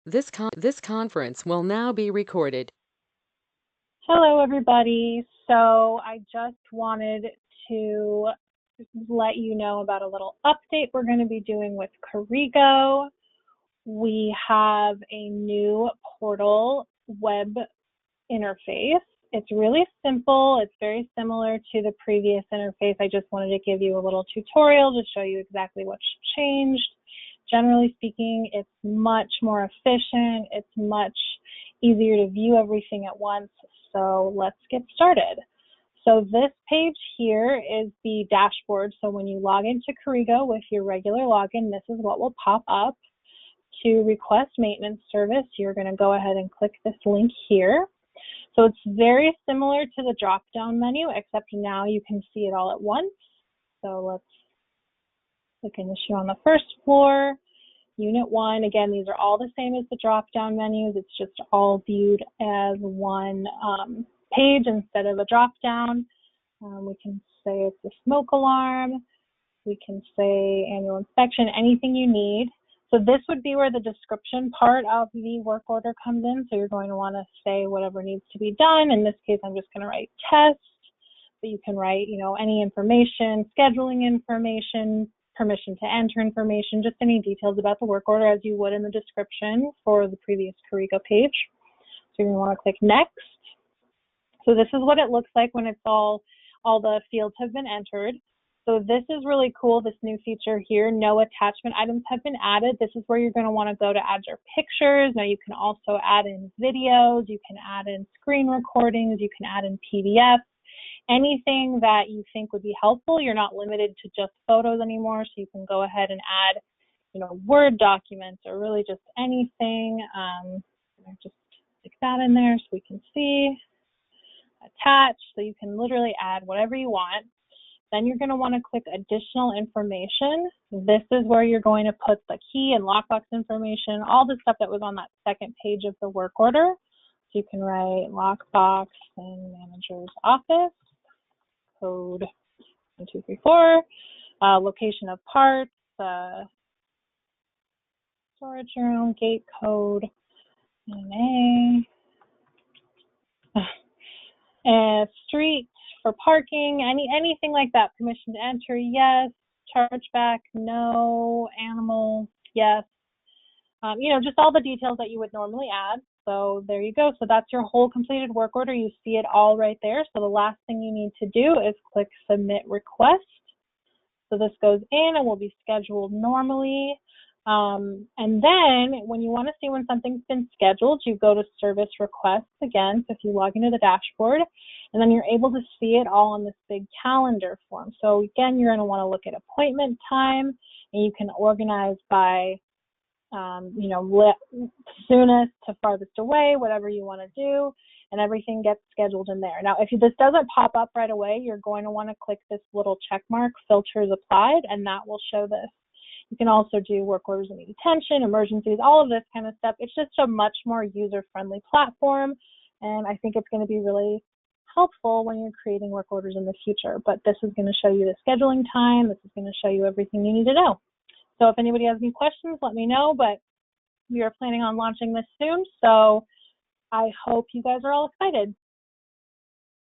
This conference will now be recorded. Hello, everybody. So I just wanted to let you know about a little update we're going to be doing with Corrigo. We have a new portal web interface. It's really simple. It's very similar to the previous interface. I just wanted to give you a little tutorial to show you exactly what's changed. Generally speaking, it's much more efficient. It's much easier to view everything at once. So let's get started. So this page here is the dashboard. So when you log into Corrigo with your regular login, this is what will pop up. To request maintenance service, you're going to go ahead and click this link here. So it's very similar to the drop-down menu, except now you can see it all at once. So let's click an issue on the first floor. Unit 1, again, these are all the same as the drop-down menus. It's just all viewed as one page instead of a drop-down. We can say it's a smoke alarm. We can say annual inspection, anything you need. So this would be where the description part of the work order comes in. So you're going to want to say whatever needs to be done. In this case, I'm just going to write test. But you can write, any information, scheduling information, permission to enter information, just any details about the work order as you would in the description for the previous Corrigo page. So you're going to want to click next. So this is what it looks like when it's all the fields have been entered. So this is really cool, this new feature here. No attachment items have been added. This is where you're going to want to go to add your pictures. Now you can also add in videos, you can add in screen recordings, you can add in PDFs. Anything that you think would be helpful. You're not limited to just photos anymore, so you can go ahead and add, Word documents or really just anything. Just stick that in there so we can see. Attach, so you can literally add whatever you want. Then you're going to want to click additional information. This is where you're going to put the key and lockbox information, all the stuff that was on that second page of the work order. So you can write lockbox in manager's office. Code 1234, location of parts, storage room, gate code, NA, street for parking, anything like that. Permission to enter, yes. Chargeback, no. Animals, yes. Just all the details that you would normally add. So there you go. So that's your whole completed work order. You see it all right there. So the last thing you need to do is click submit request. So this goes in and will be scheduled normally. And then when you want to see when something's been scheduled, you go to service requests again. So if you log into the dashboard, and then you're able to see it all on this big calendar form. So again, you're going to want to look at appointment time, and you can organize by soonest to farthest away, whatever you want to do, and everything gets scheduled in there. Now, if this doesn't pop up right away, you're going to want to click this little check mark, filters applied, and that will show this. You can also do work orders and detention, emergencies, all of this kind of stuff. It's just a much more user-friendly platform, and I think it's going to be really helpful when you're creating work orders in the future. But this is going to show you the scheduling time. This is going to show you everything you need to know. So if anybody has any questions, let me know, but we are planning on launching this soon, so I hope you guys are all excited.